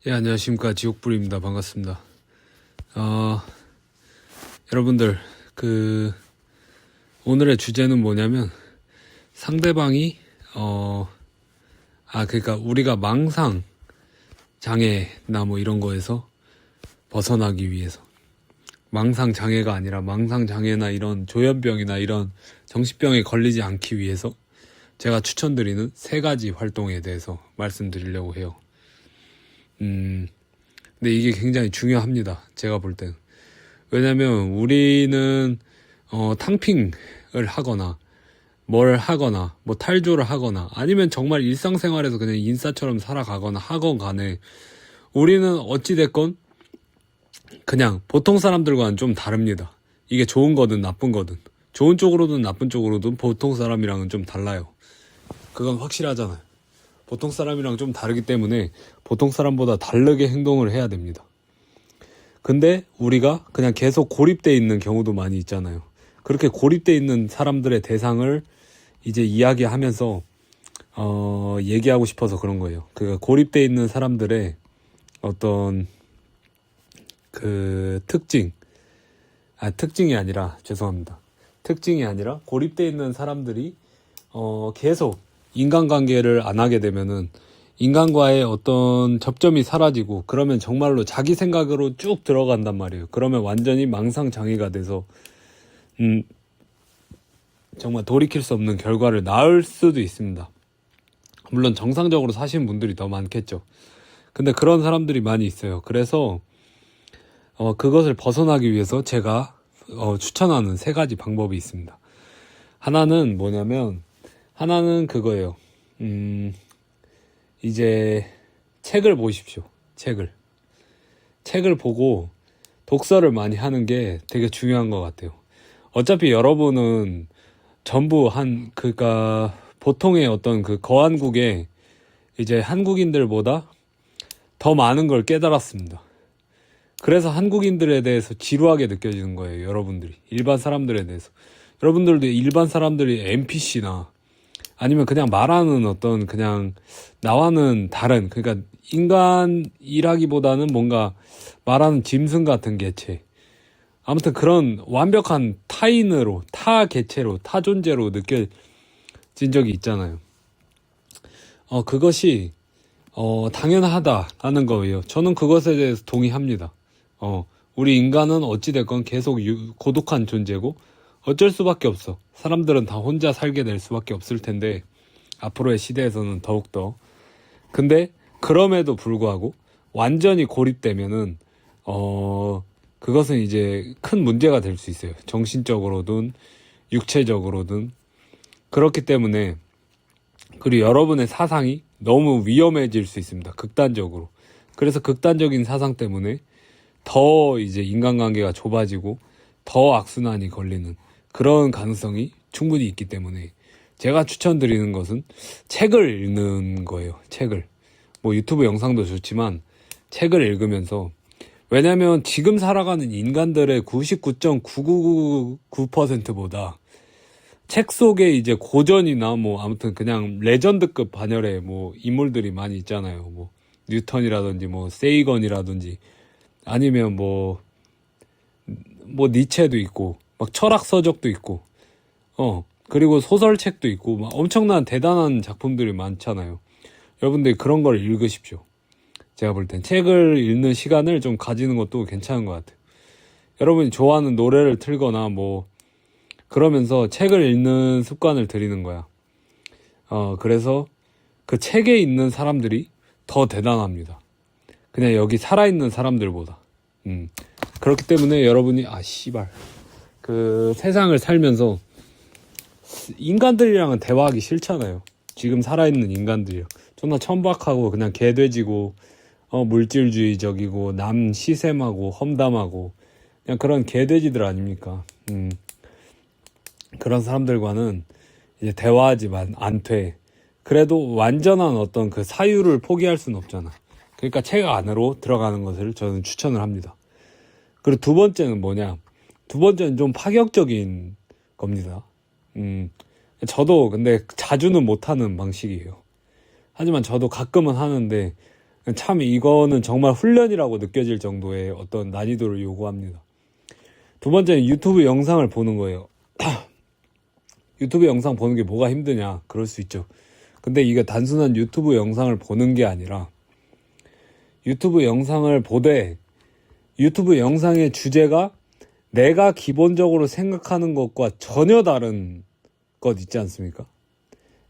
예, 안녕하십니까. 지옥불입니다. 반갑습니다. 어, 여러분들, 오늘의 주제는 뭐냐면, 상대방이, 그러니까 우리가 망상, 장애나 뭐 이런 거에서 벗어나기 위해서. 망상 장애가 아니라 망상 장애나 이런 조현병이나 이런 정신병에 걸리지 않기 위해서 제가 추천드리는 3가지 활동에 대해서 말씀드리려고 해요. 근데 이게 굉장히 중요합니다. 제가 볼 때는. 왜냐면 우리는 탕핑을 하거나 뭘 하거나 뭐 탈조를 하거나 아니면 정말 일상생활에서 그냥 인싸처럼 살아가거나 하건 간에 우리는 어찌됐건 그냥 보통 사람들과는 좀 다릅니다. 이게 좋은 거든 나쁜 거든 좋은 쪽으로든 나쁜 쪽으로든 보통 사람이랑은 좀 달라요. 그건 확실하잖아요. 보통 사람이랑 좀 다르기 때문에 보통 사람보다 다르게 행동을 해야 됩니다. 근데 우리가 그냥 계속 고립돼 있는 경우도 많이 있잖아요. 그렇게 고립돼 있는 사람들의 대상을 이제 이야기하면서 얘기하고 싶어서 그런 거예요. 그 고립돼 있는 사람들의 어떤 그 특징이 아니라 죄송합니다. 특징이 아니라 고립돼 있는 사람들이 계속 인간관계를 안 하게 되면은 인간과의 어떤 접점이 사라지고 그러면 정말로 자기 생각으로 쭉 들어간단 말이에요. 그러면 완전히 망상장애가 돼서 정말 돌이킬 수 없는 결과를 낳을 수도 있습니다. 물론 정상적으로 사시는 분들이 더 많겠죠. 근데 그런 사람들이 많이 있어요. 그래서 그것을 벗어나기 위해서 제가 추천하는 3가지 방법이 있습니다. 하나는 뭐냐면 하나는 그거예요. 이제 책을 보십시오. 책을 보고 독서를 많이 하는 게 되게 중요한 것 같아요. 어차피 여러분은 전부 그러니까 보통의 어떤 그 거한국에 이제 한국인들보다 더 많은 걸 깨달았습니다. 그래서 한국인들에 대해서 지루하게 느껴지는 거예요. 여러분들이 일반 사람들에 대해서. 여러분들도 일반 사람들이 NPC나 아니면 그냥 말하는 어떤 그냥 나와는 다른 그러니까 인간이라기보다는 뭔가 말하는 짐승 같은 개체 아무튼 그런 완벽한 타인으로 타 개체로 타 존재로 느껴진 적이 있잖아요. 그것이 당연하다라는 거예요. 저는 그것에 대해서 동의합니다. 우리 인간은 어찌됐건 계속 고독한 존재고 어쩔 수밖에 없어. 사람들은 다 혼자 살게 될 수밖에 없을 텐데 앞으로의 시대에서는 더욱더. 근데 그럼에도 불구하고 완전히 고립되면은 그것은 이제 큰 문제가 될 수 있어요. 정신적으로든 육체적으로든. 그렇기 때문에 그리고 여러분의 사상이 너무 위험해질 수 있습니다. 극단적으로. 그래서 극단적인 사상 때문에 더 이제 인간관계가 좁아지고 더 악순환이 걸리는 그런 가능성이 충분히 있기 때문에 제가 추천드리는 것은 책을 읽는 거예요. 책을. 뭐 유튜브 영상도 좋지만 책을 읽으면서 왜냐면 지금 살아가는 인간들의 99.9999%보다 책 속에 이제 고전이나 뭐 아무튼 그냥 레전드급 반열의 뭐 인물들이 많이 있잖아요. 뭐 뉴턴이라든지 뭐 세이건이라든지 아니면 뭐 니체도 있고 막 철학 서적도 있고 그리고 소설책도 있고 막 엄청난 대단한 작품들이 많잖아요. 여러분들이 그런 걸 읽으십시오. 제가 볼 땐 책을 읽는 시간을 좀 가지는 것도 괜찮은 것 같아요. 여러분이 좋아하는 노래를 틀거나 뭐 그러면서 책을 읽는 습관을 들이는 거야. 그래서 그 책에 있는 사람들이 더 대단합니다. 그냥 여기 살아있는 사람들보다. 그렇기 때문에 여러분이 그 세상을 살면서 인간들이랑은 대화하기 싫잖아요. 지금 살아있는 인간들이랑 존나 천박하고 그냥 개돼지고 물질주의적이고 남 시샘하고 험담하고 그냥 그런 개돼지들 아닙니까? 그런 사람들과는 이제 대화하지만 않되 그래도 완전한 어떤 그 사유를 포기할 수는 없잖아. 그러니까 책 안으로 들어가는 것을 저는 추천을 합니다. 그리고 2번째는 뭐냐? 2번째는 좀 파격적인 겁니다. 저도 근데 자주는 못하는 방식이에요. 하지만 저도 가끔은 하는데 참 이거는 정말 훈련이라고 느껴질 정도의 어떤 난이도를 요구합니다. 두 번째는 유튜브 영상을 보는 거예요. 유튜브 영상 보는 게 뭐가 힘드냐? 그럴 수 있죠. 근데 이게 단순한 유튜브 영상을 보는 게 아니라 유튜브 영상을 보되 유튜브 영상의 주제가 내가 기본적으로 생각하는 것과 전혀 다른 것 있지 않습니까?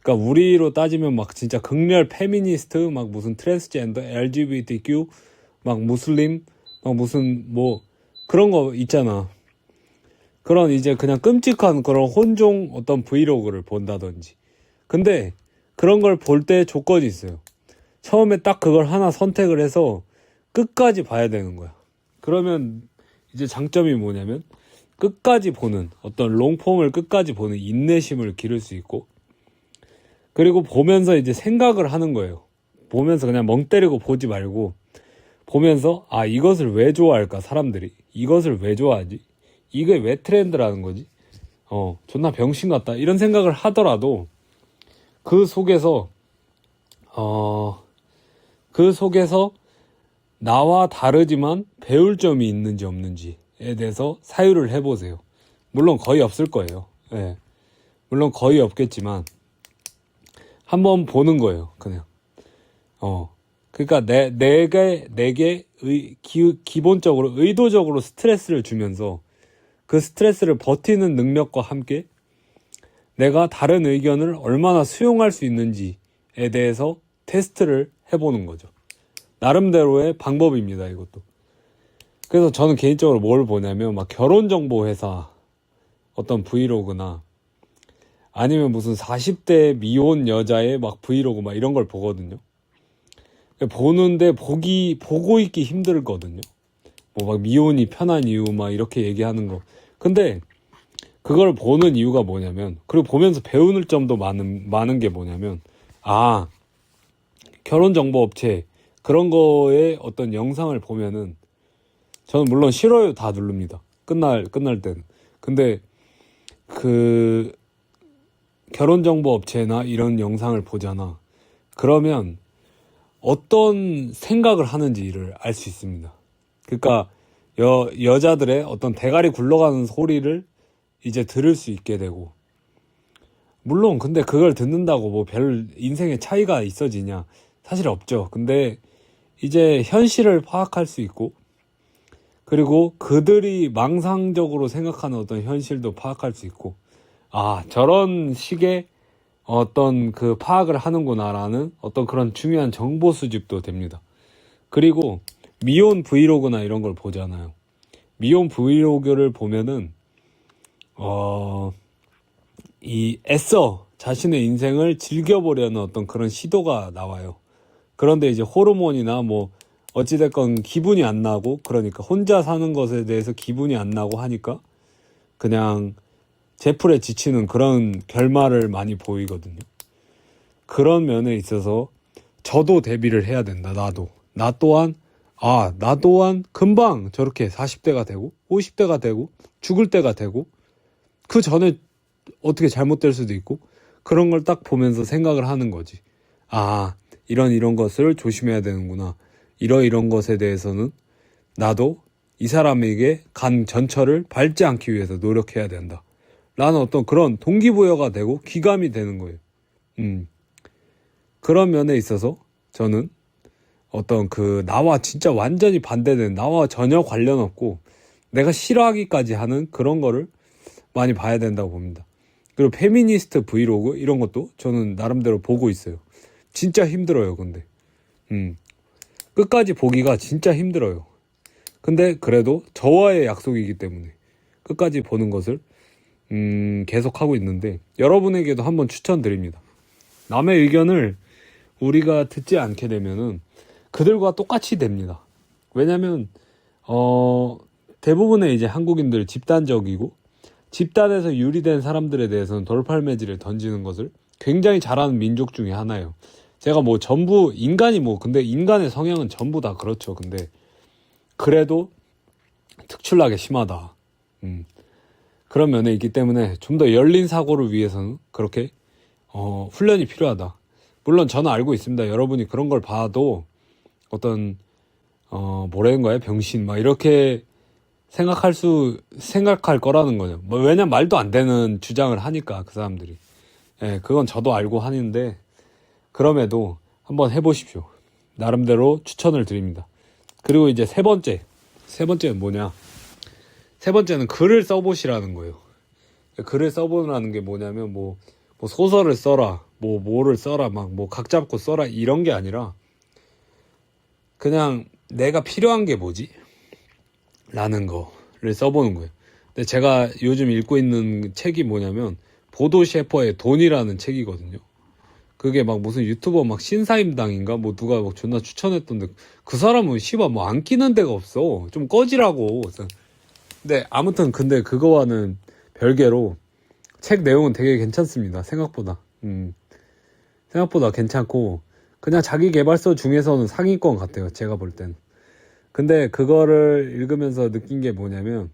그러니까 우리로 따지면 막 진짜 극렬 페미니스트, 막 무슨 트랜스젠더, LGBTQ, 막 무슬림, 막 무슨 뭐 그런 거 있잖아. 그런 이제 그냥 끔찍한 그런 혼종 어떤 브이로그를 본다든지. 근데 그런 걸 볼 때 조건이 있어요. 처음에 딱 그걸 하나 선택을 해서 끝까지 봐야 되는 거야. 그러면 이제 장점이 뭐냐면 끝까지 보는 어떤 롱폼을 끝까지 보는 인내심을 기를 수 있고, 그리고 보면서 이제 생각을 하는 거예요. 보면서 그냥 멍 때리고 보지 말고 보면서 아, 이것을 왜 좋아할까 사람들이, 이것을 왜 좋아하지, 이게 왜 트렌드라는 거지, 존나 병신 같다 이런 생각을 하더라도 그 속에서 나와 다르지만 배울 점이 있는지 없는지에 대해서 사유를 해보세요. 물론 거의 없을 거예요. 예. 물론 거의 없겠지만 한번 보는 거예요. 그냥 그러니까 내게 기본적으로 의도적으로 스트레스를 주면서 그 스트레스를 버티는 능력과 함께 내가 다른 의견을 얼마나 수용할 수 있는지에 대해서 테스트를 해보는 거죠. 나름대로의 방법입니다, 이것도. 그래서 저는 개인적으로 뭘 보냐면 막 결혼정보회사 어떤 브이로그나 아니면 무슨 40대 미혼 여자의 막 브이로그 막 이런 걸 보거든요. 보는데 보고 있기 힘들거든요. 뭐 막 미혼이 편한 이유 막 이렇게 얘기하는 거. 근데 그걸 보는 이유가 뭐냐면, 그리고 보면서 배우는 점도 많은 게 뭐냐면, 아, 결혼정보업체 그런 거에 어떤 영상을 보면은 저는 물론 싫어요 다 누릅니다. 끝날 때는. 근데 그 결혼정보업체나 이런 영상을 보잖아. 그러면 어떤 생각을 하는지를 알 수 있습니다. 그러니까 여자들의 어떤 대가리 굴러가는 소리를 이제 들을 수 있게 되고, 물론 근데 그걸 듣는다고 뭐 별 인생의 차이가 있어지냐? 사실 없죠. 근데 이제 현실을 파악할 수 있고, 그리고 그들이 망상적으로 생각하는 어떤 현실도 파악할 수 있고, 아, 저런 식의 어떤 그 파악을 하는구나라는 어떤 그런 중요한 정보 수집도 됩니다. 그리고 미혼 브이로그나 이런 걸 보잖아요. 미혼 브이로그를 보면은 이 애써 자신의 인생을 즐겨보려는 어떤 그런 시도가 나와요. 그런데 이제 호르몬이나 뭐 어찌됐건 기분이 안 나고, 그러니까 혼자 사는 것에 대해서 기분이 안 나고 하니까 그냥 제풀에 지치는 그런 결말을 많이 보이거든요. 그런 면에 있어서 저도 대비를 해야 된다. 나 또한 금방 저렇게 40대가 되고 50대가 되고 죽을 때가 되고 그 전에 어떻게 잘못될 수도 있고, 그런 걸 딱 보면서 생각을 하는 거지. 아, 이런 것을 조심해야 되는구나. 이런 것에 대해서는 나도 이 사람에게 간 전철을 밟지 않기 위해서 노력해야 된다. 라는 어떤 그런 동기부여가 되고 귀감이 되는 거예요. 그런 면에 있어서 저는 어떤 나와 진짜 완전히 반대되는, 나와 전혀 관련 없고 내가 싫어하기까지 하는 그런 거를 많이 봐야 된다고 봅니다. 그리고 페미니스트 브이로그 이런 것도 저는 나름대로 보고 있어요. 진짜 힘들어요, 근데. 끝까지 보기가 진짜 힘들어요. 근데 그래도 저와의 약속이기 때문에 끝까지 보는 것을 계속 하고 있는데, 여러분에게도 한번 추천드립니다. 남의 의견을 우리가 듣지 않게 되면은 그들과 똑같이 됩니다. 왜냐면 대부분의 이제 한국인들 집단적이고, 집단에서 유리된 사람들에 대해서는 돌팔매질을 던지는 것을 굉장히 잘하는 민족 중에 하나예요. 제가 뭐 전부 인간이 근데 인간의 성향은 전부 다 그렇죠. 근데 그래도 특출나게 심하다. 그런 면에 있기 때문에 좀 더 열린 사고를 위해서는 그렇게 훈련이 필요하다. 물론 저는 알고 있습니다. 여러분이 그런 걸 봐도 어떤 뭐라는 거야? 병신 막 이렇게 생각할 거라는 거죠. 뭐 왜냐면 말도 안 되는 주장을 하니까 그 사람들이. 예, 그건 저도 알고 하는데 그럼에도 한번 해보십시오. 나름대로 추천을 드립니다. 그리고 이제 세 번째는 뭐냐? 세 번째는 글을 써보시라는 거예요. 글을 써보라는 게 뭐냐면 뭐 소설을 써라, 뭐를 써라, 막 뭐 각 잡고 써라 이런 게 아니라 그냥 내가 필요한 게 뭐지? 라는 거를 써보는 거예요. 근데 제가 요즘 읽고 있는 책이 뭐냐면 보도 셰퍼의 돈이라는 책이거든요. 그게 막 무슨 유튜버 막 신사임당인가 뭐 누가 막 존나 추천했던데 그 사람은 씨발 뭐 안 끼는 데가 없어. 좀 꺼지라고. 근데 아무튼 근데 그거와는 별개로 책 내용은 되게 괜찮습니다. 생각보다. 생각보다 괜찮고 그냥 자기 개발서 중에서는 상위권 같아요. 제가 볼 땐. 근데 그거를 읽으면서 느낀 게 뭐냐면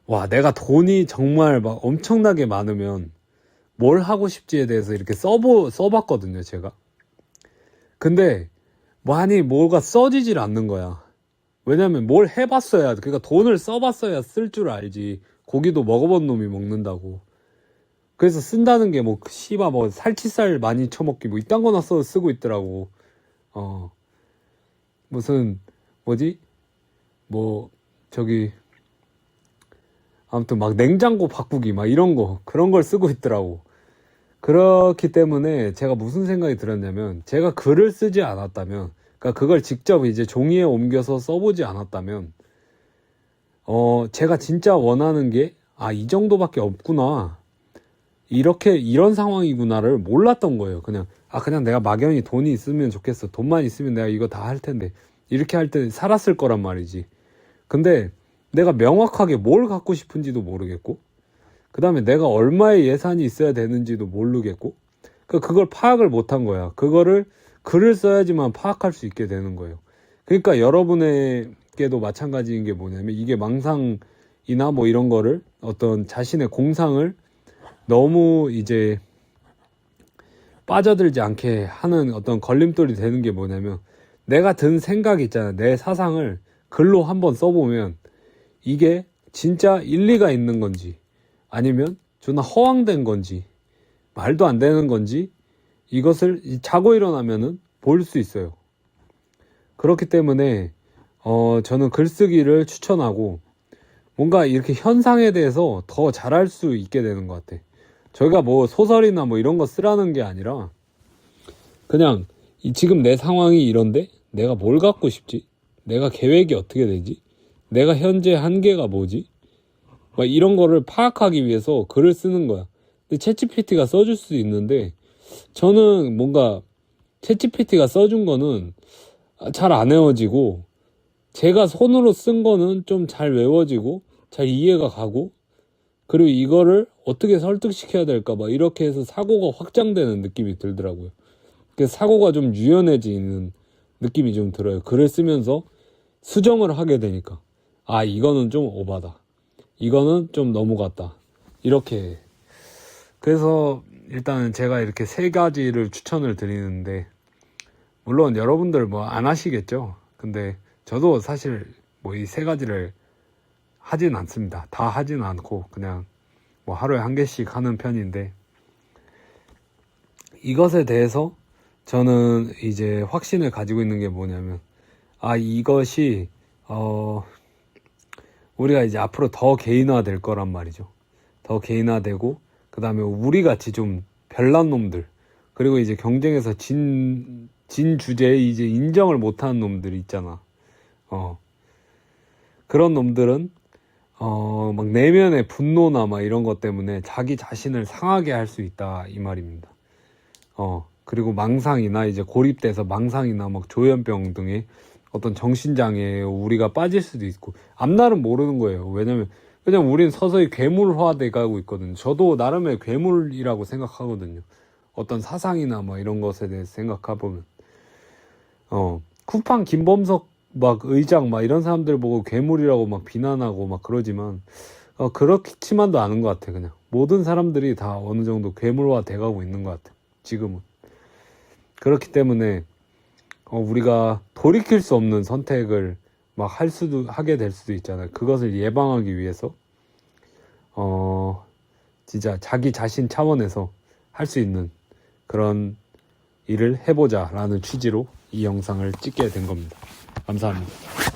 와, 내가 돈이 정말 막 엄청나게 많으면 뭘 하고 싶지에 대해서 이렇게 써봤거든요, 제가. 근데 많이 뭐가 써지질 않는 거야. 왜냐면 뭘 해봤어야, 그러니까 돈을 써봤어야 쓸 줄 알지. 고기도 먹어본 놈이 먹는다고. 그래서 쓴다는 게 뭐 씨바 뭐 살치살 많이 처먹기 뭐 이딴 거나 쓰고 있더라고. 무슨 뭐지? 뭐 저기 아무튼 막 냉장고 바꾸기 막 이런 거 그런 걸 쓰고 있더라고. 그렇기 때문에 제가 무슨 생각이 들었냐면 제가 글을 쓰지 않았다면 그러니까 그걸 직접 이제 종이에 옮겨서 써보지 않았다면 제가 진짜 원하는 게 이 정도밖에 없구나. 이런 상황이구나를 몰랐던 거예요. 그냥 내가 막연히 돈이 있으면 좋겠어. 돈만 있으면 내가 이거 다 할 텐데. 이렇게 할 때 살았을 거란 말이지. 근데 내가 명확하게 뭘 갖고 싶은지도 모르겠고, 그 다음에 내가 얼마의 예산이 있어야 되는지도 모르겠고, 그걸 파악을 못한 거야. 그거를 글을 써야지만 파악할 수 있게 되는 거예요. 그러니까 여러분에게도 마찬가지인 게 뭐냐면 이게 망상이나 뭐 이런 거를 어떤 자신의 공상을 너무 이제 빠져들지 않게 하는 어떤 걸림돌이 되는 게 뭐냐면 내가 든 생각 있잖아. 내 사상을 글로 한번 써보면 이게 진짜 일리가 있는 건지 아니면 존나 허황된 건지 말도 안 되는 건지 이것을 자고 일어나면은 볼 수 있어요. 그렇기 때문에 저는 글쓰기를 추천하고 뭔가 이렇게 현상에 대해서 더 잘할 수 있게 되는 것 같아. 저희가 뭐 소설이나 뭐 이런 거 쓰라는 게 아니라 그냥 지금 내 상황이 이런데 내가 뭘 갖고 싶지? 내가 계획이 어떻게 되지? 내가 현재 한계가 뭐지? 막 이런 거를 파악하기 위해서 글을 쓰는 거야. 근데 챗GPT가 써줄 수 있는데 저는 뭔가 챗GPT가 써준 거는 잘 안 외워지고 제가 손으로 쓴 거는 좀 잘 외워지고 잘 이해가 가고 그리고 이거를 어떻게 설득시켜야 될까 막 이렇게 해서 사고가 확장되는 느낌이 들더라고요. 그래서 사고가 좀 유연해지는 느낌이 좀 들어요. 글을 쓰면서 수정을 하게 되니까 이거는 좀 오바다. 이거는 좀 넘어갔다. 이렇게. 그래서 일단은 제가 이렇게 세 가지를 추천을 드리는데 물론 여러분들 뭐 안 하시겠죠. 근데 저도 사실 뭐 이 세 가지를 하진 않습니다. 다 하진 않고 그냥 뭐 하루에 한 개씩 하는 편인데 이것에 대해서 저는 이제 확신을 가지고 있는 게 뭐냐면 이것이 우리가 이제 앞으로 더 개인화 될 거란 말이죠. 더 개인화되고 그 다음에 우리 같이 좀 별난 놈들 그리고 이제 경쟁에서 진 주제에 이제 인정을 못하는 놈들 있잖아. 그런 놈들은 막 내면의 분노나 막 이런 것 때문에 자기 자신을 상하게 할 수 있다 이 말입니다. 그리고 망상이나 이제 고립돼서 망상이나 막 조현병 등의 어떤 정신장애에 우리가 빠질 수도 있고 앞날은 모르는 거예요. 왜냐면 우린 서서히 괴물화돼 가고 있거든요. 저도 나름의 괴물이라고 생각하거든요. 어떤 사상이나 뭐 이런 것에 대해서 생각해보면 쿠팡 김범석 막 의장 막 이런 사람들 보고 괴물이라고 막 비난하고 막 그러지만 그렇지만도 않은 것 같아. 그냥 모든 사람들이 다 어느 정도 괴물화 돼가고 있는 것 같아. 지금은. 그렇기 때문에 우리가 돌이킬 수 없는 선택을 막 하게 될 수도 있잖아요. 그것을 예방하기 위해서, 진짜 자기 자신 차원에서 할 수 있는 그런 일을 해보자 라는 취지로 이 영상을 찍게 된 겁니다. 감사합니다.